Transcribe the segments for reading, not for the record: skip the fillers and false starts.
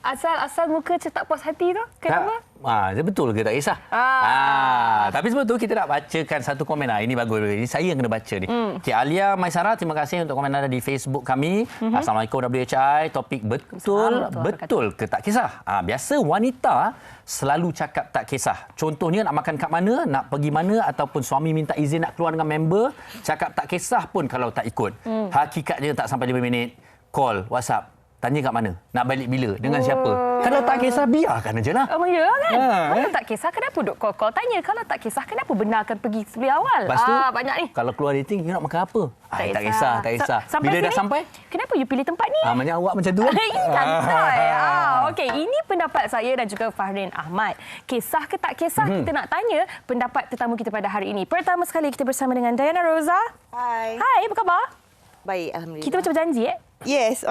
Asal muka cetak puas hati tu. Kenapa? Betul ke tak kisah? Tapi sebelum tu kita nak bacakan satu komen. Ini bagus. Ini saya yang kena baca ni. Okay, Alia Maisara, terima kasih untuk komen anda di Facebook kami. Assalamualaikum WHI. Topik betul ke tak kisah? Biasa wanita selalu cakap tak kisah. Contohnya nak makan kat mana, nak pergi mana ataupun suami minta izin nak keluar dengan member, cakap tak kisah pun kalau tak ikut. Hakikatnya tak sampai 5 minit. Call, WhatsApp. Tanya kat mana? Nak balik bila? Dengan siapa? Kalau tak kisah, biarkan aja lah. Ya kan? Kalau tak kisah, kenapa duk call-call tanya? Kalau tak kisah, kenapa benarkan pergi sebelum awal? Lepas tu, banyak ni. Kalau keluar dating, you nak makan apa? Tak kisah. Bila dah sampai? Kenapa you pilih tempat ni? Banyak awak macam tu. Santai. Okey, ini pendapat saya dan juga Fahrin Ahmad. Kisah ke tak kisah, kita nak tanya pendapat tetamu kita pada hari ini. Pertama sekali, kita bersama dengan Diana Rosa. Hai. Hai, apa khabar? Baik, alhamdulillah. Kita macam berjanji, Yes.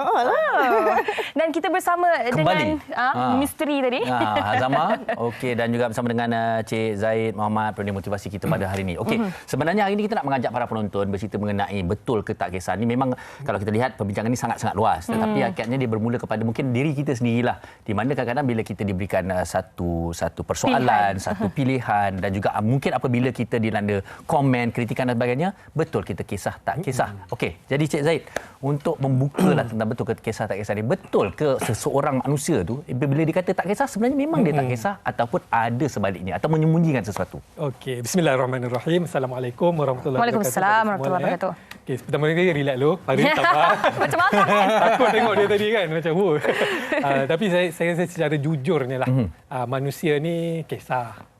Dan kita bersama kembali dengan misteri tadi. Hazama. Okey, dan juga bersama dengan Cik Zaid Muhammad, penerbit motivasi kita pada hari ini. Okey, sebenarnya hari ini kita nak mengajak para penonton bercerita mengenai betul ke tak kisah. Ini memang kalau kita lihat perbincangan ini sangat-sangat luas, tetapi hakikatnya dia bermula kepada mungkin diri kita sendirilah. Di mana kadang-kadang bila kita diberikan satu persoalan, satu pilihan dan juga mungkin apabila kita dilanda komen, kritikan dan sebagainya, betul kita kisah tak kisah. Okey, jadi Cik Zaid, untuk membuka tentang betul ke kisah tak kisah ni, betul ke seseorang manusia tu bila dia kata tak kisah sebenarnya memang dia tak kisah ataupun ada sebaliknya atau menyembunyikan sesuatu? Okey, bismillahirrahmanirrahim. Assalamualaikum warahmatullahi wabarakatuh. Waalaikumsalam warahmatullahi wabarakatuh. Okey, pertama kali relax dulu. Hari sabar. Macam mana kan? Takut tengok dia tadi kan macam tapi saya rasa secara jujurnya lah, manusia ni kisah.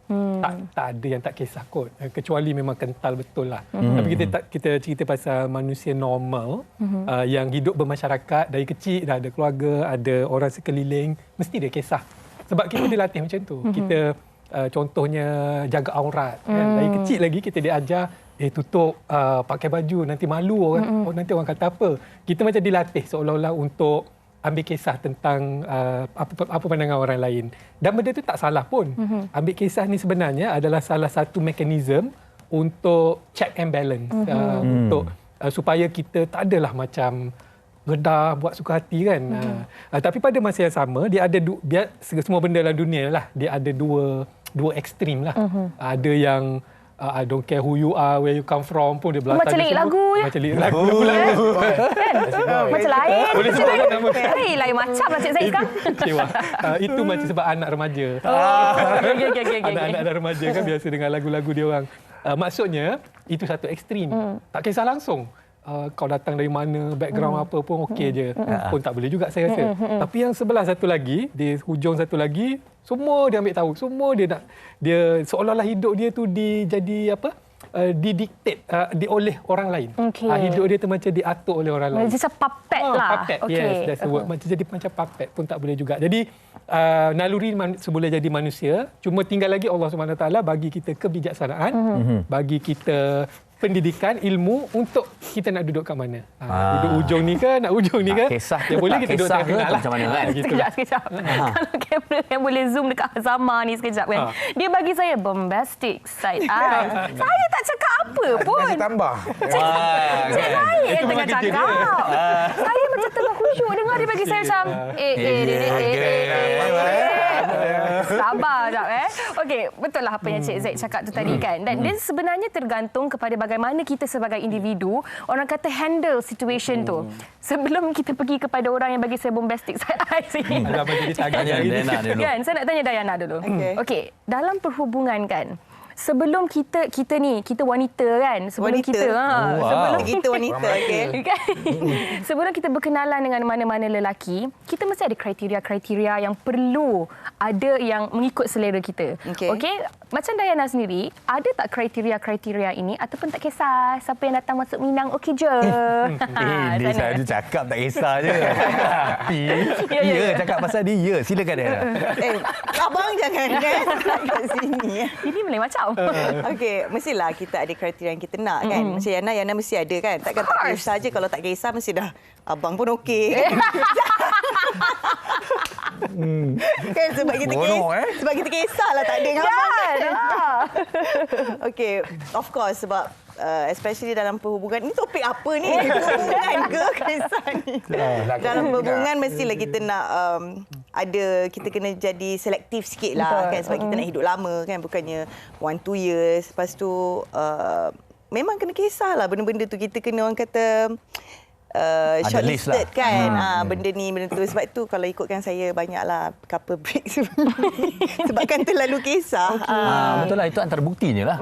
Tak ada yang tak kisah kot, kecuali memang kental betul lah. Tapi kita cerita pasal manusia normal yang hidup bermasyarakat dari kecil, dah ada keluarga, ada orang sekeliling, mesti dia kisah. Sebab kita dilatih macam tu. Kita contohnya jaga aurat kan? Dari kecil lagi kita diajar tutup, pakai baju, nanti malu orang, nanti orang kata apa. Kita macam dilatih seolah-olah untuk ambil kisah tentang apa pandangan orang lain. Dan benda itu tak salah pun. Ambil kisah ni sebenarnya adalah salah satu mekanisme untuk check and balance. Untuk supaya kita tak adalah macam gedah buat suka hati kan. Tapi pada masa yang sama, dia ada semua benda dalam dunia lah, dia ada dua ekstrim lah. Ada yang I don't care who you are, where you come from pun dia belah macam lirik lagu je. Macam lirik lagu pula. Kan? Macam lain. Boleh sebut nama. Lain macam lah Cik Zaid sekarang. Itu macam sebab anak remaja. Anak-anak remaja kan biasa dengan lagu-lagu dia orang. Maksudnya, itu satu ekstrim. Tak kisah langsung. Kau datang dari mana, background apa pun okey je. Pun tak boleh juga saya rasa. Tapi yang sebelah satu lagi, di hujung satu lagi, semua dia ambil tahu. Semua dia seolah-olah hidup dia tu jadi apa? Didiktate oleh orang lain. Hidup dia tu macam diatur oleh orang lain. Macam puppet lah. Puppet, yes, that's the word. Macam jadi macam puppet pun tak boleh juga. Jadi naluri boleh jadi manusia, cuma tinggal lagi Allah SWT bagi kita kebijaksanaan, bagi kita pendidikan, ilmu untuk kita nak duduk kat mana. Duduk ujung ni ke, nak ujung ni ke? Kisah ya, boleh kita duduk tengah-tengah lah. Macam mana kan? Sekejap. Kalau kamera yang boleh zoom dekat Hazama ni sekejap kan. Dia bagi saya bombastic side eye. Saya tak cakap apa pun. Kasih tambah. Cik Zaid yang tengah cakap. Saya macam tengah khusyuk dengar dia bagi saya macam sabar sekejap Okey, betul lah apa yang Cik Zaid cakap tu tadi kan. Dan dia sebenarnya tergantung kepada bagaimana kita sebagai individu, orang kata handle situation tu. Sebelum kita pergi kepada orang yang bagi saya bombastic side eyes ni. Kan, saya nak tanya Diana dulu. Okey, dalam perhubungan kan, sebelum kita wanita kan, sebelum kita wanita sebelum kita berkenalan dengan mana-mana lelaki, kita mesti ada kriteria-kriteria yang perlu ada yang mengikut selera kita. Okey, macam Diana sendiri, ada tak kriteria-kriteria ini ataupun tak kisah siapa yang datang masuk Minang okey je? Dia saja cakap tak kisah je. Tapi cakap pasal dia. Silakan dia. Abang jangan kat sini. Ini boleh macam Okey, mestilah kita ada kriteria yang kita nak kan. Macam Yana mesti ada kan. Takkan tak kisah je. Kalau tak kisah mesti dah abang pun okey. Kan sebab kita sebab kita kisahlah tak ada dengan abang kan. Okey, of course sebab especially dalam perhubungan ni, topik apa ni? Perhubungan ke kisah ni? Dalam perhubungan mestilah kita nak kita kena jadi selektif sikit lah kan, sebab kita nak hidup lama kan, bukannya 1-2 years. Lepas tu memang kena kisahlah benda-benda tu, kita kena orang kata shortlisted lah. Kan. Benda ni, benda tu. Sebab tu kalau ikutkan saya banyaklah couple break sebabkan terlalu kisah. Betul lah, itu antara buktinya lah.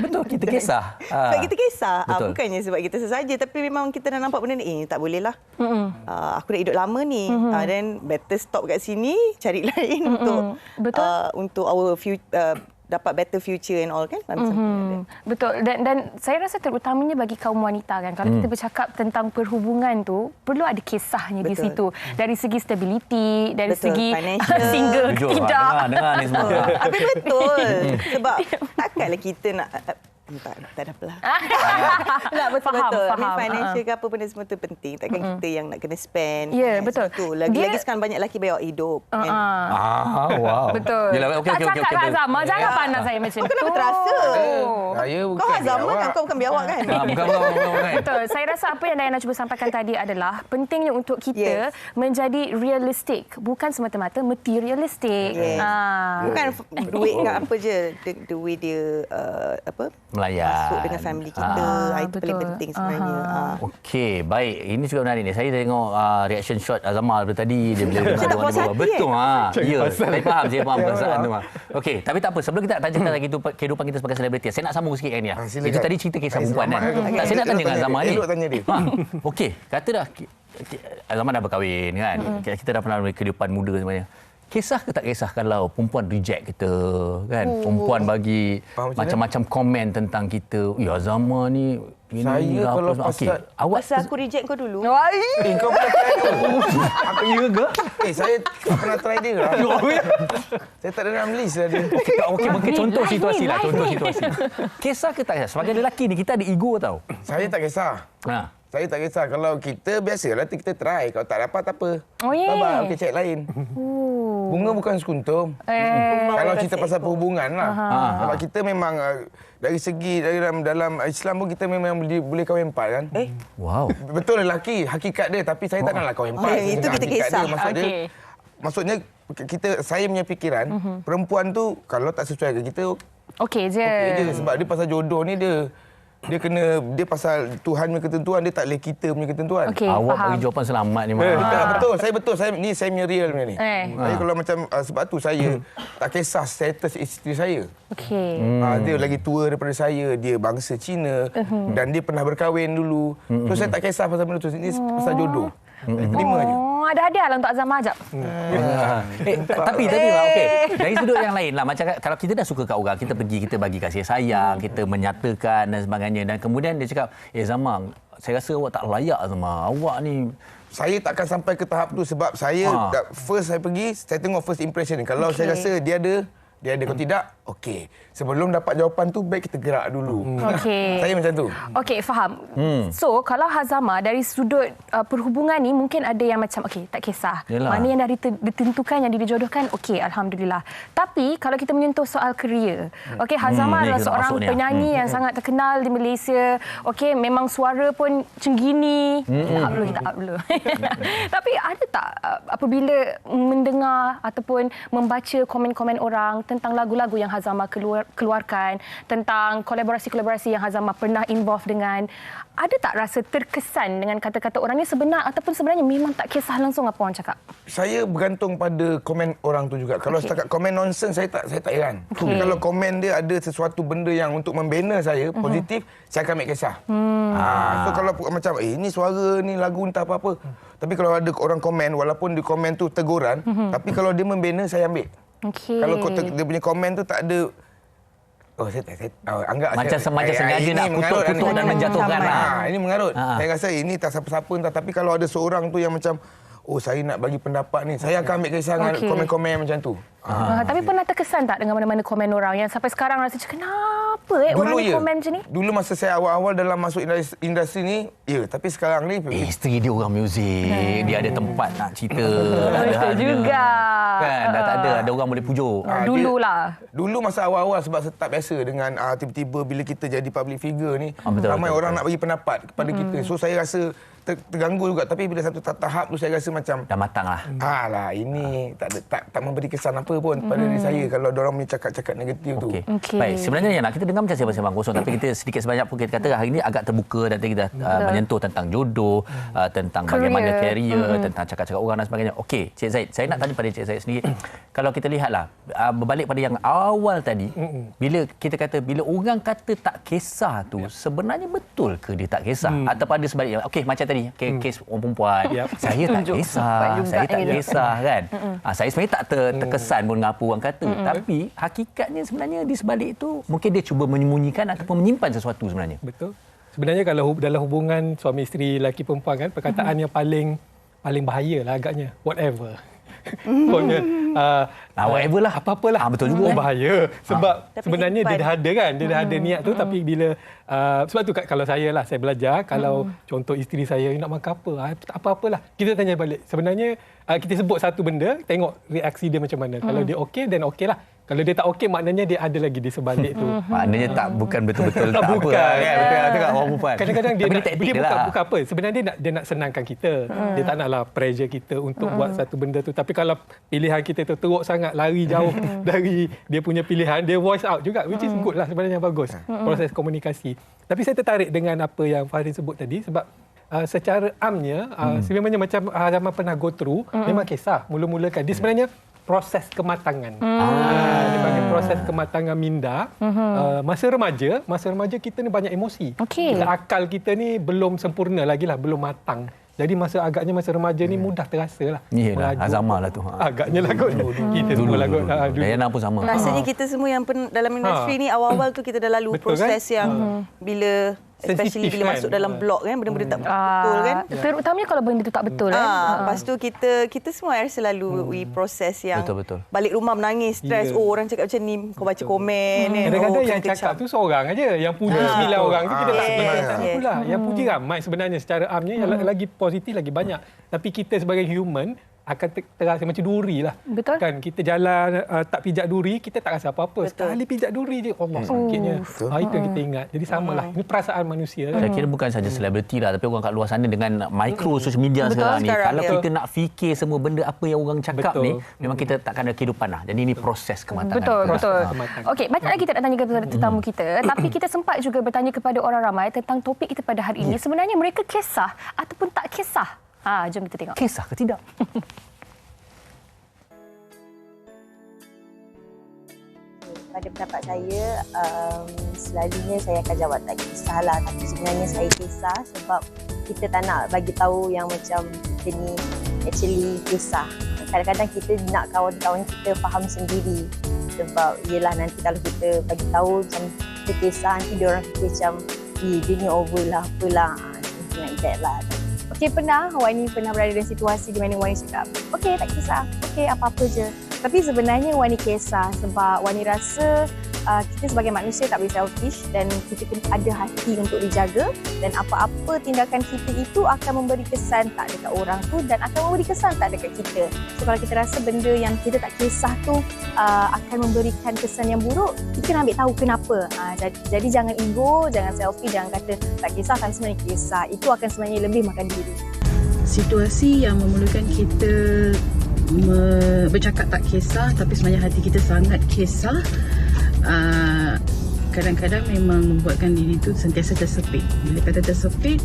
Betul, kita kisah. Sebab kita kisah. Bukannya sebab kita sesaja, tapi memang kita dah nampak benda ni, tak boleh lah. Aku dah hidup lama ni. Then better stop kat sini, cari lain untuk our future, dapat better future and all kan. Betul. Dan saya rasa terutamanya bagi kaum wanita kan, kalau kita bercakap tentang perhubungan tu, perlu ada kisahnya di situ. Dari segi stability, dari segi single ke tidak. Dengar ni semua. Tapi betul. Sebab takkanlah kita nak tak ada apalah. Betul-betul. Financial ke apa benda semua tu penting. Takkan kita yang nak kena spend. Ya, betul. Lagi-lagi sekarang banyak lelaki bayar hidup. Wow. Betul. Tak cakap Hazama, jangan pandang saya macam tu. Kenapa terasa? Saya bukan kau Hazama kan, kau bukan biawak kan? Bukan. Betul. Saya rasa apa yang Diana cuba sampaikan tadi adalah pentingnya untuk kita menjadi realistik. Bukan semata-mata materialistik. Bukan duit kat apa je. The way dia melayan. Masuk dengan family kita. Itu paling penting sebenarnya. Okey, baik. Ini juga menarik ni. Saya tengok reaction shot Azama tadi. Dia bila dengar puas hati, betul. Ya, saya faham perasaan tu. Okey, tapi tak apa. Sebelum kita nak tanyakan lagi kehidupan kita sebagai selebriti, saya nak sambung sikit kan ni. Itu tadi cerita kisah perempuan kan. Saya nak tanya dengan Azama ni. Tanya dia. Okey, kata dah Azama dah berkahwin kan. Kita dah pernah kehidupan muda sebenarnya. Kisah ke tak kisah kalau perempuan reject kita kan? Perempuan bagi macam-macam komen tentang kita. Ya, Azama ni ini saya kalau pasal aku reject kau dulu. Kau pernah try tu? Apa ya ke? Saya tak pernah try dia lah. Saya tak ada dalam list lah dia. Okey, mungkin contoh situasi lah. Contoh situasi. Kisah ke tak kisah? Sebagai lelaki ni, kita ada ego tau. Saya tak kisah. Saya tak kisah. Kalau kita biasalah kita try. Kalau tak dapat, tak apa. Sabar, okey cek lain. Bunga bukan sekuntum. Kalau cerita pasal perhubungan lah. Sebab kita memang dari segi dalam Islam pun kita memang boleh kahwin empat kan. Wow. Betul lelaki hakikat dia, tapi saya tak naklah kahwin empat. Itu kita kisah. Maksudnya saya punya fikiran perempuan tu kalau tak sesuai dengan kita okey je. Sebab dia pasal jodoh ni dia pasal Tuhan punya ketentuan, dia tak boleh kita punya ketentuan. Awak bagi jawapan selamat ni. Betul. Saya punya real punya ni. Saya kalau macam sebab tu saya tak kisah status isteri saya. Dia lagi tua daripada saya, dia bangsa Cina dan dia pernah berkahwin dulu. So saya tak kisah pasal benda tu. Ini pasal jodoh. Terima je. Ada hadiah lah untuk Azama ajak. Tapi tadi okey. Dari sudut yang lain lah, macam kalau kita dah suka kat orang, kita pergi, kita bagi kasih sayang, kita menyatakan dan sebagainya, dan kemudian dia cakap, Zama, saya rasa awak tak layak Zama. Awak ni saya takkan sampai ke tahap tu sebab saya first saya pergi, saya tengok first impression ni. Kalau saya rasa dia ada, kalau tidak, okey. Sebelum dapat jawapan tu, baik kita gerak dulu. Saya macam tu. Okey, faham. So, kalau Hazama dari sudut perhubungan ni, mungkin ada yang macam, okey, tak kisah. Mana yang dah ditentukan, yang dijodohkan, okey, Alhamdulillah. Tapi, kalau kita menyentuh soal kerjaya, okey, Hazama adalah seorang penyanyi yang sangat terkenal di Malaysia. Okey, memang suara pun cenggini. Kita up dulu. Tapi, ada tak apabila mendengar ataupun membaca komen-komen orang tentang lagu-lagu yang Hazama keluarkan, tentang kolaborasi-kolaborasi yang Hazama pernah involve dengan, ada tak rasa terkesan dengan kata-kata orang ni ataupun sebenarnya memang tak kisah langsung apa orang cakap? Saya bergantung pada komen orang tu juga. Kalau setakat komen nonsense, saya tak heran. Tapi kalau komen dia ada sesuatu benda yang untuk membina saya, positif, saya akan ambil kisah. So kalau macam, ini suara ni, lagu entah apa-apa. Tapi kalau ada orang komen, walaupun di komen tu teguran, tapi kalau dia membina, saya ambil. Kalau dia punya komen tu tak ada, saya anggap macam sengaja nak kutuk dan menjatuhkan lah. Ini mengarut. Saya rasa ini tak siapa-siapa entah. Tapi kalau ada seorang tu yang macam, saya nak bagi pendapat ni, saya akan ambil kisah dengan komen-komen macam tu. Tapi pernah terkesan tak dengan mana-mana komen orang yang sampai sekarang rasa kenapa orang ni komen macam ni? Dulu masa saya awal-awal dalam masuk industri ni, tapi sekarang ni isteri dia orang muzik, dia ada tempat nak cerita. Betul juga. Kan dah tak ada orang boleh pujuk. Dululah. Dulu masa awal-awal sebab tak biasa dengan tiba-tiba bila kita jadi public figure ni, ramai orang nak bagi pendapat kepada kita. So saya rasa terganggu juga, tapi bila satu tahap tu saya rasa macam Dah matang lah. ini tak memberi kesan apa pun pada diri saya kalau orang punya cakap-cakap negatif tu. Okey. Baik, sebenarnya kita dengar macam sembang kosong, tapi kita sedikit sebanyak pun kita kata hari ini agak terbuka dan kita menyentuh tentang jodoh, tentang bagaimana karier, tentang cakap-cakap orang dan sebagainya. Okey, Cik Zaid, saya nak tanya pada Cik Zaid sendiri. Kalau kita lihatlah berbalik pada yang awal tadi, bila kita kata bila orang kata tak kisah tu, sebenarnya betul ke dia tak kisah atau pada sebaliknya? Okey, macam tadi kes orang perempuan, saya tak kisah, saya tak kisah kan. Saya sebenarnya tak terkesan pun dengan apa orang kata, tapi hakikatnya sebenarnya di sebalik tu mungkin dia cuba menyembunyikan ataupun menyimpan sesuatu sebenarnya. Betul. Sebenarnya kalau dalam hubungan suami isteri, lelaki perempuan kan, perkataan yang paling bahaya lah agaknya, whatever. Pokoknya Whatever lah. Apa-apalah. Betul juga. Bahaya. Sebab Tapi sebenarnya dia simpan. dah ada kan. Dia dah ada niat tu. Tapi bila... sebab tu kalau saya belajar. Kalau contoh isteri saya nak makan apa. Apa-apalah. Kita tanya balik. Sebenarnya kita sebut satu benda. Tengok reaksi dia macam mana. Kalau dia okey, then okey lah. Kalau dia tak okey, maknanya dia ada lagi di sebalik tu. Maknanya bukan betul-betul tak bukan. apa. Kan? Betul tak orang perempuan. Kadang-kadang dia lah. bukan apa. Sebenarnya dia nak senangkan kita. Dia tak naklah pressure kita untuk buat satu benda tu. Tapi kalau pilihan kita tu teruk sangat, lari jauh dari dia punya pilihan, dia voice out juga, which is good lah, sebenarnya bagus. Proses komunikasi. Tapi saya tertarik dengan apa yang Fahrin sebut tadi sebab secara amnya sebenarnya macam Zaman pernah go through, memang kisah mula-mula kan. Dia sebenarnya proses kematangan. Dia panggil proses kematangan minda. Masa remaja kita ni banyak emosi. Okey. Akal kita ni belum sempurna lagi lah, belum matang. Jadi agaknya masa remaja ni mudah terasa lah. Iyalah, Azamah lah tu. Agaknya lah kot. Kita semua lah kot. Dayana pun sama. Rasanya kita semua yang dalam industri ni awal-awal tu kita dah lalu Betul proses kan? yang bila especially Sensitif bila kan? masuk dalam blog kan, benda-benda tak betul kan. Terutamanya kalau benda itu tak betul kan. Lepas tu kita semua rasa lalu proses yang Betul. balik rumah menangis, stres. Ya. Orang cakap macam ni, kau baca komen kan. Kadang-kadang yang kita cakap tu seorang aja. Yang puji 9 orang tu kita tak Yes, tak yes. pula. Yang puji ramai sebenarnya secara amnya. Yang lagi positif lagi banyak. Tapi kita sebagai human akan terasa macam duri lah. Betul. Kan kita jalan tak pijak duri, kita tak rasa apa-apa. Betul. Sekali pijak duri je, Allah sakitnya. Itu yang kita ingat. Jadi samalah. Ini perasaan manusia. Saya kira bukan saja selebriti lah, tapi orang kat luar sana dengan mikro social media sekarang ni. Kalau kita nak fikir semua benda apa yang orang cakap ni, memang kita takkan ada kehidupan lah. Jadi ini proses kematangan. Betul. kematangan. Okey, banyak lagi kita nak tanya kepada tetamu kita, tapi kita sempat juga bertanya kepada orang ramai tentang topik kita pada hari ini. Sebenarnya mereka kisah ataupun tak kisah? Jom kita tengok. Kisah ke tidak? Pada pendapat saya, selalunya saya akan jawab tak kisah lah. Tapi sebenarnya saya kisah sebab kita tak nak bagi tahu yang macam kita ni actually kisah. Kadang-kadang kita nak kawan-kawan kita faham sendiri. Sebab yelah nanti kalau kita bagi tahu macam kita kisah, nanti dia orang fikir macam dia ni over lah, apalah. Something like that lah. Okey, Wani pernah berada dalam situasi di mana Wani cakap, okey tak kisah, okey apa-apa je. Tapi sebenarnya Wani kisah sebab Wani rasa kita sebagai manusia tak boleh selfish dan kita kena ada hati untuk dijaga dan apa-apa tindakan kita itu akan memberi kesan tak dekat orang tu dan akan memberi kesan tak dekat kita. So kalau kita rasa benda yang kita tak kisah tu akan memberikan kesan yang buruk, kita kena ambil tahu kenapa. Jadi jangan ego, jangan selfish, jangan kata tak kisah tapi sebenarnya kisah. Itu akan sebenarnya lebih makan diri. Situasi yang memerlukan kita bercakap tak kisah tapi sebenarnya hati kita sangat kisah, kadang-kadang memang membuatkan diri itu sentiasa tersepit. Bila kata tersepit,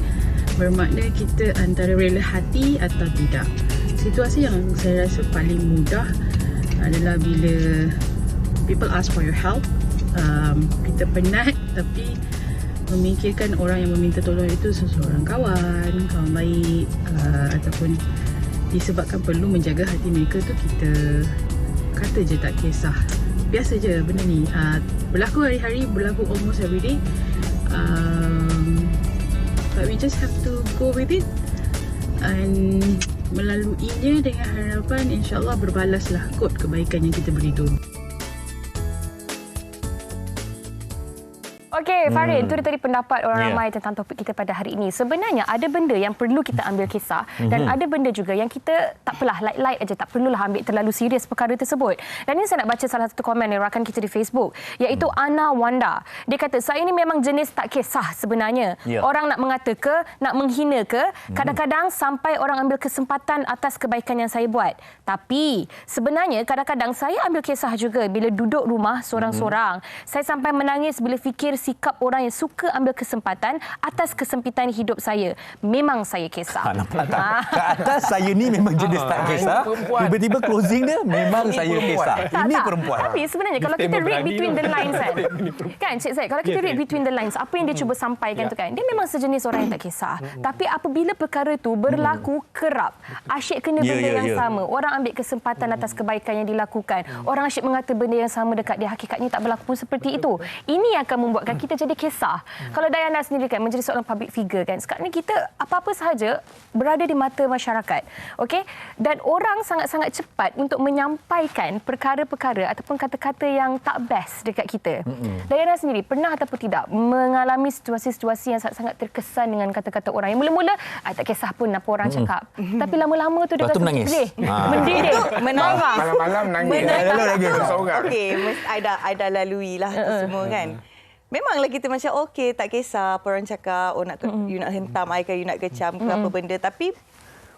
bermakna kita antara rela hati atau tidak. Situasi yang saya rasa paling mudah adalah bila people ask for your help. Kita penat tapi memikirkan orang yang meminta tolong itu seseorang kawan baik, ataupun disebabkan perlu menjaga hati mereka tu kita kata je tak kisah. Biasa je benda ni. Berlaku hari-hari, berlaku almost every day. But we just have to go with it and melaluinya dengan harapan insyaAllah berbalaslah kot kebaikan yang kita beri tu. Okey, Farid, itu dia tadi pendapat orang ramai tentang topik kita pada hari ini. Sebenarnya ada benda yang perlu kita ambil kisah dan ada benda juga yang kita tak apalah, light aja, tak perlulah ambil terlalu serius perkara tersebut. Dan ini saya nak baca salah satu komen yang rakan kita di Facebook, iaitu Ana Wanda. Dia kata, saya ini memang jenis tak kisah sebenarnya. Orang nak mengata ke, nak menghina ke, kadang-kadang sampai orang ambil kesempatan atas kebaikan yang saya buat. Tapi sebenarnya kadang-kadang saya ambil kisah juga bila duduk rumah sorang-sorang. Saya sampai menangis bila fikir sikap orang yang suka ambil kesempatan atas kesempitan hidup saya. Memang saya kisah. Nampak tak? Ke atas saya ni memang jenis tak kisah. Tiba-tiba closing dia memang saya kisah. Ini perempuan. Tapi sebenarnya kalau kita read between the lines kan Cik Zaid, kalau kita read between the lines, apa yang dia cuba sampaikan tu kan, dia memang sejenis orang yang tak kisah. Tapi apabila perkara tu berlaku kerap, asyik kena benda yang sama, orang ambil kesempatan atas kebaikan yang dilakukan, orang asyik mengata benda yang sama dekat dia, hakikatnya tak berlaku pun seperti itu. Ini yang akan membuatkan kita jadi kisah. Kalau Dayana sendiri kan menjadi seorang public figure kan, sekarang ni kita apa-apa sahaja berada di mata masyarakat. Okey? Dan orang sangat-sangat cepat untuk menyampaikan perkara-perkara ataupun kata-kata yang tak best dekat kita. Dayana sendiri pernah ataupun tidak mengalami situasi-situasi yang sangat-sangat terkesan dengan kata-kata orang yang mula-mula tak kisah pun apa orang cakap. Tapi lama-lama tu dia lepas tu menangis. Mendidih. Menangis. Malam-malam nangis. Okey, I dah lalui lah tu semua kan. Memanglah kita macam okey, tak kisah apa orang cakap, you nak hentam I ke, you nak kecam ke apa benda. Tapi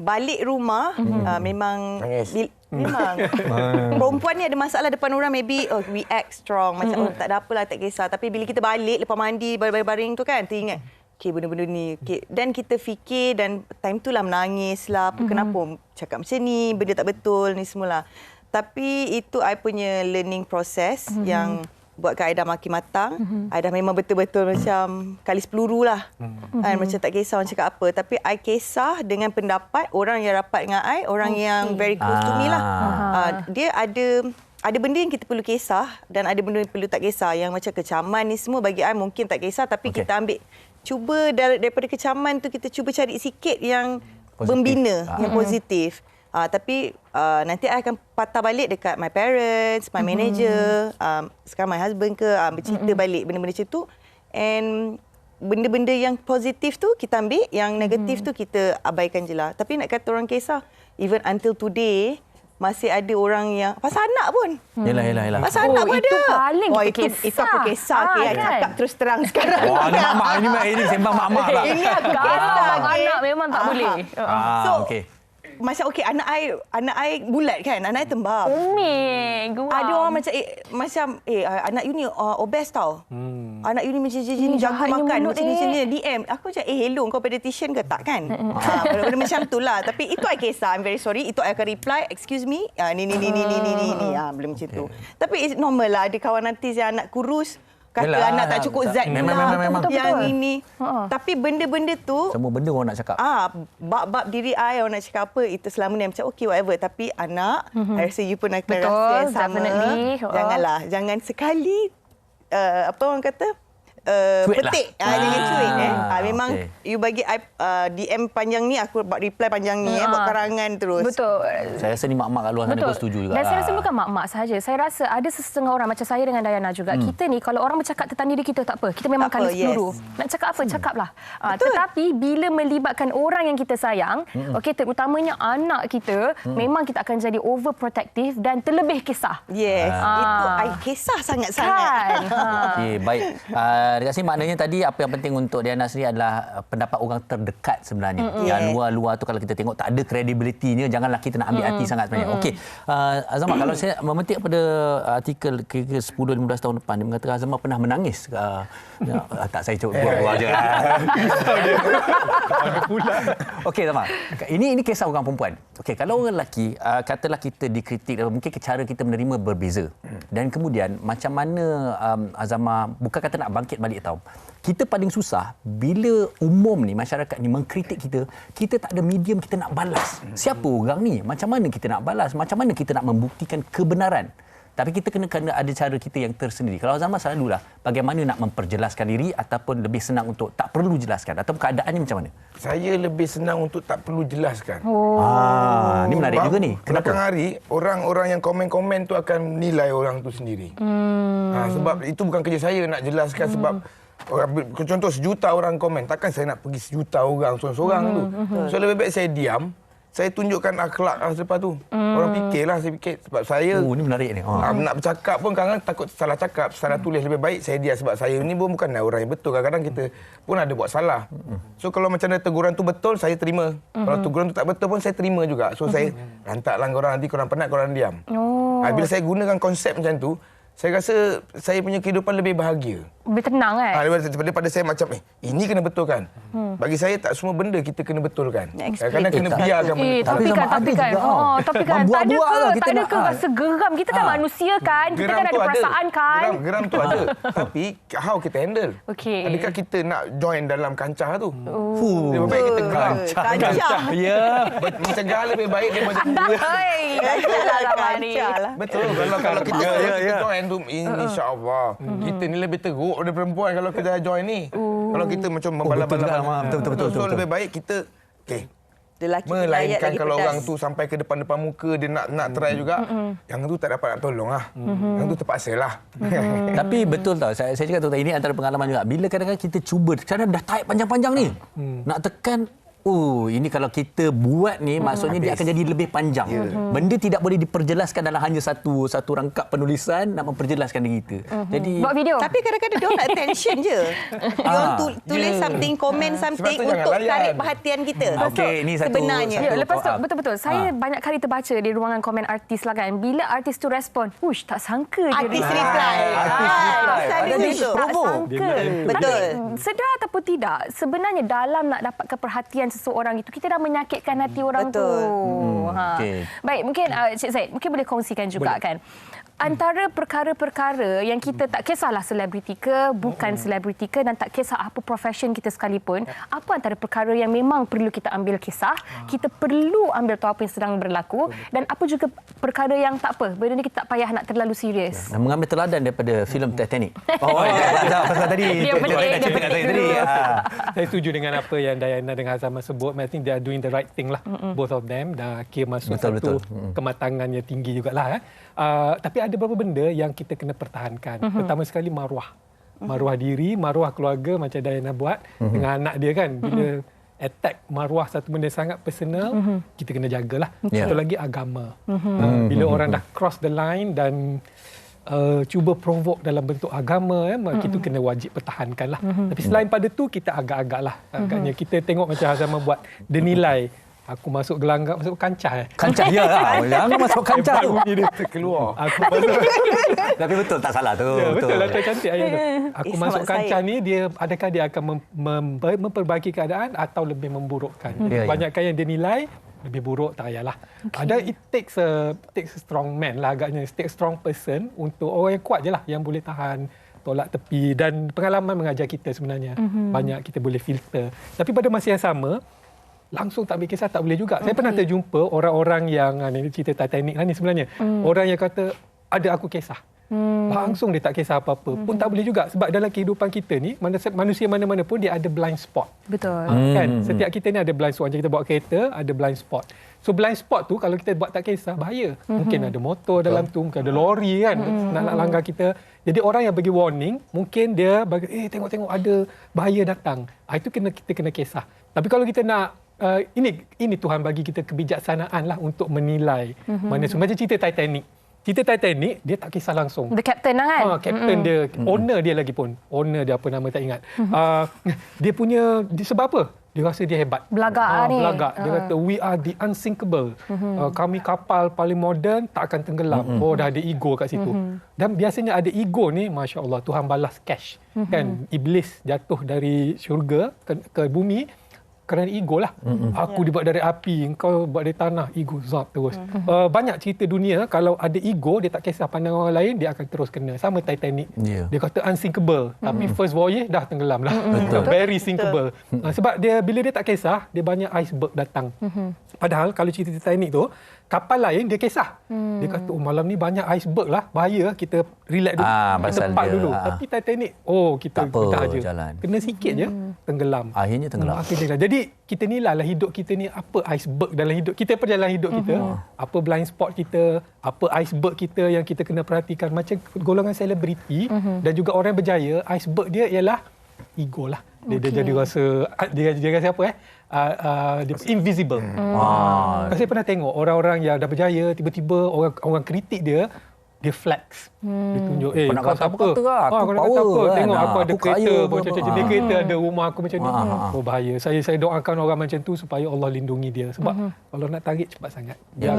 balik rumah memang memang perempuan ni ada masalah depan orang, maybe we act strong macam tak ada apalah, tak kisah. Tapi bila kita balik lepas mandi baring-baring tu kan, teringat okey benda-benda ni. Okay. Dan kita fikir dan time tu lah menangis lah. Kenapa cakap macam ni, benda tak betul ni semualah. Tapi itu I punya learning process yang buatkan I dah makin matang. I dah memang betul-betul macam kalis peluru lah. Macam tak kisah orang cakap apa. Tapi I kisah dengan pendapat orang yang rapat dengan I, orang yang very close to me lah. Dia ada benda yang kita perlu kisah dan ada benda yang perlu tak kisah. Yang macam kecaman ni semua bagi I mungkin tak kisah, tapi kita ambil, cuba daripada kecaman tu kita cuba cari sikit yang positif, membina, yang positif. Tapi nanti I akan patah balik dekat my parents, my manager, sekarang my husband ke, bercerita balik benda-benda macam tu. And benda-benda yang positif tu kita ambil, yang negatif tu kita abaikan je lah. Tapi nak kata orang kisah, even until today, masih ada orang yang pasal anak pun. Yelah. Pasal anak pun ada. Itu paling itu aku kisah. Kan? Cakap terus terang sekarang. Wah, ni mak-mak. Ini sembang mak-mak lah. Ini aku kisah. Anak memang tak boleh. So, macam okey, anak I bulat kan, anak I tembam. Umi, geram. Ada orang macam anak you ni obes tau. Anak you ni macam ni jaga makan macam ni DM. Aku macam hello, kau pediatrician ke tak kan? Benda macam tu lah. Tapi itu I kisah, I'm very sorry. Itu I akan reply, excuse me, ni belum macam tu. Tapi it's normal lah, ada kawan artis yang anak kurus, kata anak tak cukup zat memang. yang ini. Tapi benda-benda tu semua benda orang nak cakap. Bab diri I orang nak cakap apa, itu selama ni macam okay whatever. Tapi anak, I rasa you pun akan rasa yang sama. Janganlah, jangan sekali apa orang kata petik lah. Jangan cuit memang you bagi I DM panjang ni, aku buat reply panjang ni buat karangan terus. Betul. Saya rasa ni mak-mak kat luar sana pun setuju juga. Dan saya rasa bukan mak-mak sahaja. Saya rasa ada setengah orang macam saya dengan Dayana juga. Kita ni kalau orang bercakap tentang diri kita tak apa. Kita memang kalis peluru. Nak cakap apa, cakaplah. Tetapi bila melibatkan orang yang kita sayang, okey, terutamanya anak kita, memang kita akan jadi overprotective dan terlebih kisah. Yes. Itu I kisah sangat-sangat. Okey, baik. Dekat sini maknanya tadi apa yang penting untuk Diana sendiri adalah pendapat orang terdekat sebenarnya. Yang luar-luar tu kalau kita tengok tak ada kredibilitinya, janganlah kita nak ambil hati sangat sebenarnya. Okey, Azamah, kalau saya memetik pada artikel kira 10-15 tahun depan, dia mengatakan Azamah pernah menangis. Tak, saya cuba buat je. Okey, Azamah. Ini kisah orang perempuan. Okey, kalau orang lelaki, katalah kita dikritik, mungkin cara kita menerima berbeza. Dan kemudian macam mana Azamah, bukan kata nak bangkit balik tau. Kita paling susah bila umum ni, masyarakat ni mengkritik kita tak ada medium kita nak balas. Siapa orang ni? Macam mana kita nak balas? Macam mana kita nak membuktikan kebenaran? Tapi kita kena ada cara kita yang tersendiri. Kalau Azamah selalulah bagaimana nak memperjelaskan diri ataupun lebih senang untuk tak perlu jelaskan, atau keadaannya macam mana? Saya lebih senang untuk tak perlu jelaskan. Ini menarik juga ni. Kenapa? Belakang hari orang-orang yang komen-komen tu akan nilai orang tu sendiri. Sebab itu bukan kerja saya nak jelaskan sebab contoh 1 juta orang komen, takkan saya nak pergi 1 juta orang seorang-seorang tu. So lebih baik saya diam, saya tunjukkan akhlak selepas tu. Orang fikirlah, saya fikir sebab saya Ni menarik ni. nak bercakap pun kadang-kadang takut salah cakap, salah tulis. Lebih baik saya diam sebab saya ni pun bukan orang yang betul. Kadang-kadang kita pun ada buat salah. So kalau macam ada teguran tu betul, saya terima. Kalau teguran tu tak betul pun saya terima juga. So saya rantaklah korang, nanti korang penat, korang diam. Bila saya gunakan konsep macam tu, saya rasa saya punya kehidupan lebih bahagia. Lebih tenang kan? Daripada saya macam, ini kena betulkan. Bagi saya tak semua benda kita kena betulkan. Kadang-kadang kena tak. biarkan benda tu. Tapi kan tak ada ke rasa geram. Kita kan manusia kan? Kita kan ada perasaan kan? Geram tu ada. Tapi how kita handle? Okey. Adakah kita nak join dalam kancah tu? Lebih baik kita geram. Kancah. Ya. Mencegah lebih baik daripada Kancah lah. betul. Kalau kita join tu, insya-Allah kita ni lebih teruk daripada perempuan kalau kita join ni. Kalau kita macam membalap-balap. Betul. So lebih baik kita Lelaki melainkan lagi kalau pedas. orang tu sampai ke depan muka dia nak try juga, yang tu tak dapat nak tolong lah. Yang tu terpaksa lah. Tapi betul tau, saya cakap tu ini antara pengalaman juga. Bila kadang-kadang kita cuba, kadang dah tarik panjang-panjang ni, nak tekan, ini kalau kita buat ni, maksudnya dia akan jadi lebih panjang. Benda tidak boleh diperjelaskan dalam hanya satu rangkap penulisan nak memperjelaskan diri kita. Jadi Buat video. Tapi kadang-kadang dia nak attention je. Dia orang tulis something, comment something Sebab tu untuk jangan layan. tarik perhatian kita. Okey, ni satu sebenarnya. Ya, lepas tu betul-betul. Saya banyak kali terbaca di ruangan komen artis lah kan. Bila artis tu respon, tak sangka dia Artis reply. reply. Ada dia tu. Tak sangka. Betul. Tapi sedar ataupun tidak, sebenarnya dalam nak dapatkan perhatian seseorang itu, kita dah menyakitkan hati orang tu. Okey. Baik, mungkin Cik Zaid, mungkin boleh kongsikan juga kan. Antara perkara-perkara yang kita tak kisahlah selebriti ke, bukan selebriti ke, dan tak kisah apa profession kita sekalipun, apa antara perkara yang memang perlu kita ambil kisah, kita perlu ambil tahu apa yang sedang berlaku, dan apa juga perkara yang tak apa, benda ni kita tak payah nak terlalu serius. Dan mengambil teladan daripada filem Titanic. Pasal tadi. Dia petik tadi. Saya setuju dengan apa yang Diana dengan Hazama sebut. I think they are doing the right thing lah. Both of them dah kira masuk Betul. kematangan yang tinggi jugalah. Tapi ada beberapa benda yang kita kena pertahankan. Pertama sekali maruah. Maruah diri, maruah keluarga macam Diana buat dengan anak dia kan. Bila attack maruah satu benda sangat personal, kita kena jagalah. Satu lagi agama. Bila orang dah cross the line dan cuba provoke dalam bentuk agama, kita kena wajib pertahankan lah. Tapi selain pada tu, kita agak-agak lah. Agaknya kita tengok macam Hazama buat, dia nilai, aku masuk gelanggang, masuk kancah. Kancah, ya lah. Jangan masuk kancah tu. Dia Keluar. Aku masuk, Tapi betul, tak salah tu. ya, betul lah, cantik ayat tu. Aku masuk sama kancah ni, adakah dia akan memperbaiki keadaan atau lebih memburukkan? Ya, ya. Banyakkan yang dia nilai, lebih buruk tak payahlah. Ada it takes a strong man lah agaknya. It takes a strong person untuk orang yang kuat je lah yang boleh tahan tolak tepi, dan pengalaman mengajar kita sebenarnya. Banyak kita boleh filter. Tapi pada masa yang sama, langsung tak ambil kisah tak boleh juga. Saya pernah terjumpa orang-orang yang ni cerita Titanic lah ni sebenarnya. Orang yang kata ada aku kisah. Langsung dia tak kisah apa-apa. Pun tak boleh juga sebab dalam kehidupan kita ni manusia mana-mana pun dia ada blind spot. Betul. Kan? Setiap kita ni ada blind spot. Macam kita bawa kereta ada blind spot. So blind spot tu kalau kita buat tak kisah bahaya. Mungkin ada motor dalam tu, mungkin ada lori kan nak langgar kita. Jadi orang yang bagi warning, mungkin dia bagi tengok-tengok ada bahaya datang. Itu kita kena kisah. Tapi kalau kita nak ini Tuhan bagi kita kebijaksanaan lah untuk menilai mana macam cerita Titanic. Cerita Titanic dia tak kisah langsung. The captain lah kan? Captain dia, owner dia lagi pun. Owner dia apa nama tak ingat. Dia punya sebab apa? Dia rasa dia hebat. Belagak ni. Belagak. Dia kata we are the unsinkable. Kami kapal paling moden tak akan tenggelam. Dah ada ego kat situ. Dan biasanya ada ego ni, masya-Allah, Tuhan balas cash. Kan iblis jatuh dari syurga ke bumi kerana ego lah. Aku dibuat dari api, engkau buat dari tanah, ego zat terus. Banyak cerita dunia, kalau ada ego, dia tak kisah pandang orang lain, dia akan terus kena. Sama Titanic. Dia kata unsinkable, tapi first voyage dah tenggelam lah. Very sinkable. Sebab bila dia tak kisah, dia banyak iceberg datang. Padahal kalau cerita Titanic tu, kapal lain dia kisah. Dia kata, malam ni banyak iceberg lah, bahaya, kita relax dulu. Kita tempat dulu. Tapi Titanic, kita je. Jalan. Kena sikit je, tenggelam. Akhirnya tenggelam. Jadi kita nilailah hidup kita ni, apa iceberg dalam hidup kita, perjalanan hidup kita, apa blind spot kita, apa iceberg kita yang kita kena perhatikan. Macam golongan selebriti dan juga orang berjaya, iceberg dia ialah ego lah. Dia jadi rasa dia rasa apa dia invisible. Saya pernah tengok orang-orang yang dah berjaya tiba-tiba orang kritik dia flex. Dia tunjuk nak kau kata siapa? apa lah, aku Kau nak power kata apa? kan. Tengok aku ada Aku kereta kaya macam dia kereta ada rumah aku macam ni. Oh bahaya. Saya doakan orang macam tu supaya Allah lindungi dia sebab kalau nak tarik cepat sangat. Dia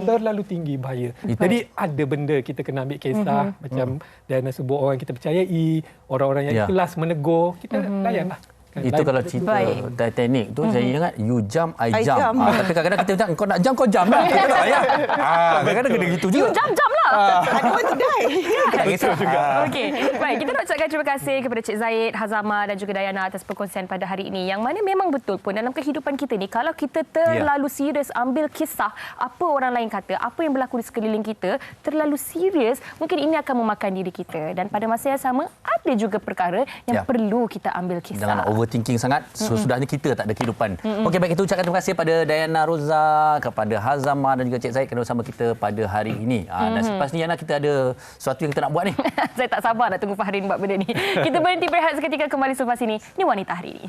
terlalu tinggi bahaya. Jadi ada benda kita kena ambil kisah macam Diana sebut orang kita percayai, orang-orang yang ikhlas menegur, kita layanlah. Itu kalau cerita Titanic tu saya ingat you jump I jump. Tapi kadang-kadang kita kau nak jump kau jump lah. Kita tak payah. Kadang-kadang kena gitu juga. You jump lah. Ada orang tu die. Tak kisah juga. Okey. Baik, kita nak ucapkan terima kasih kepada Cik Zaid, Hazama dan juga Diana atas perkongsian pada hari ini. Yang mana memang betul pun dalam kehidupan kita ni kalau kita terlalu serius ambil kisah apa orang lain kata, apa yang berlaku di sekeliling kita, terlalu serius, mungkin ini akan memakan diri kita. Dan pada masa yang sama ada juga perkara yang perlu kita ambil kisah. Jangan overthinking sangat. Sesudahnya kita tak ada kehidupan. Okey, baik, kita ucapkan terima kasih pada Diana Roza, kepada Hazama dan juga Cik Zaid kerana bersama kita pada hari ini. Dan selepas ni Yana, kita ada sesuatu yang kita nak buat ni. Saya tak sabar nak tunggu Fahrin buat benda ni. Kita berhenti berehat seketika, kembali selepas ini. Ni Wanita Hari Ini.